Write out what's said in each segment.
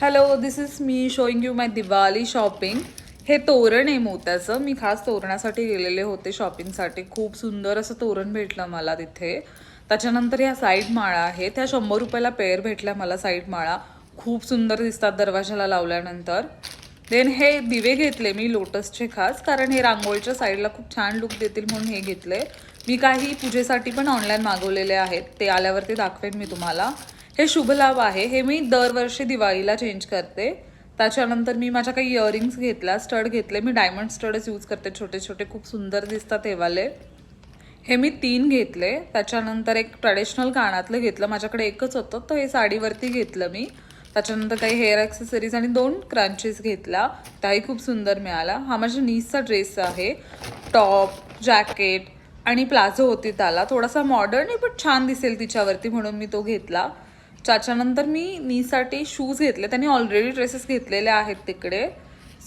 Hello, this is me showing you my Diwali shopping. हे तोरण आहे मोत्याचं. मी खास तोरणासाठी गेलेले होते शॉपिंगसाठी. खूप सुंदर असं तोरण भेटलं मला तिथे. त्याच्यानंतर ह्या साईड माळा आहेत. त्या 100 रुपयाला पेअर भेटल्या मला साईड माळा. खूप सुंदर दिसतात दरवाजाला लावल्यानंतर. देन हे दिवे घेतले मी लोटसचे खास, कारण हे रांगोळीच्या साईडला खूप छान लुक देतील म्हणून हे घेतले. मी काही पूजेसाठी पण ऑनलाईन मागवलेले आहेत, ते आल्यावरती दाखवेन मी तुम्हाला. हे शुभलाभ आहे, हे मी दरवर्षी दिवाळीला चेंज करते. त्याच्यानंतर मी माझ्या काही इयरिंग्स घेतल्या, स्टड घेतले. मी डायमंड स्टडच यूज करते, छोटे छोटे, खूप सुंदर दिसतात हे वाले. हे मी 3 घेतले. त्याच्यानंतर एक ट्रेडिशनल कानातलं घेतलं, माझ्याकडे एकच होतं तर हे साडीवरती घेतलं मी. त्याच्यानंतर काही हेअर ॲक्सेसरीज आणि 2 क्रंचेस घेतल्या, त्याही खूप सुंदर मिळाला. हा माझ्या नीसचा ड्रेस आहे. टॉप, जॅकेट आणि प्लाझो होती त्याला, थोडासा मॉडर्न आहे पण छान दिसेल तिच्यावरती म्हणून मी तो घेतला. त्याच्यानंतर मी नीसाठी शूज घेतले. त्यांनी ऑलरेडी ड्रेसेस घेतलेले आहेत तिकडे,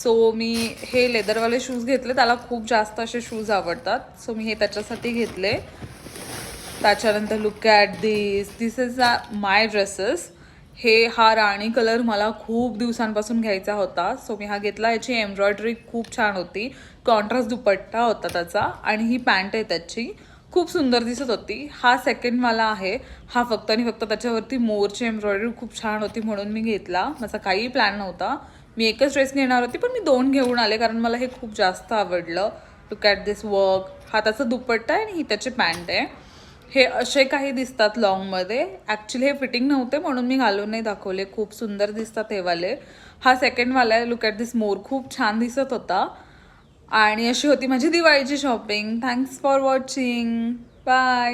सो मी हे लेदरवाले शूज घेतले. त्याला खूप जास्त असे शूज आवडतात, सो मी हे त्याच्यासाठी घेतले. त्याच्यानंतर look at this is my dresses. हा राणी कलर मला खूप दिवसांपासून घ्यायचा होता, सो मी हा घेतला. याची एम्ब्रॉयडरी खूप छान होती, कॉन्ट्रास्ट दुपट्टा होता त्याचा आणि ही पॅन्ट आहे त्याची, खूप सुंदर दिसत होती. हा सेकंडवाला आहे. हा फक्त आणि फक्त त्याच्यावरती मोरची एम्ब्रॉयडरी खूप छान होती म्हणून मी घेतला. माझा काही प्लॅन नव्हता, मी एकच ड्रेस घेणार होती पण मी 2 घेऊन आले कारण मला हे खूप जास्त आवडलं. Look at this work. हा त्याचा दुपट्टा आहे आणि ही त्याची पॅन्ट आहे. हे असे काही दिसतात लॉंगमध्ये. ॲक्च्युली हे फिटिंग नव्हते म्हणून मी घालून नाही दाखवले. खूप सुंदर दिसतात हे वाले. हा सेकंडवाला आहे. लुक ॲट दिस मोर, खूप छान दिसत होता. आणि अशी होती माझी दिवाळीची shopping. Thanks for watching. Bye.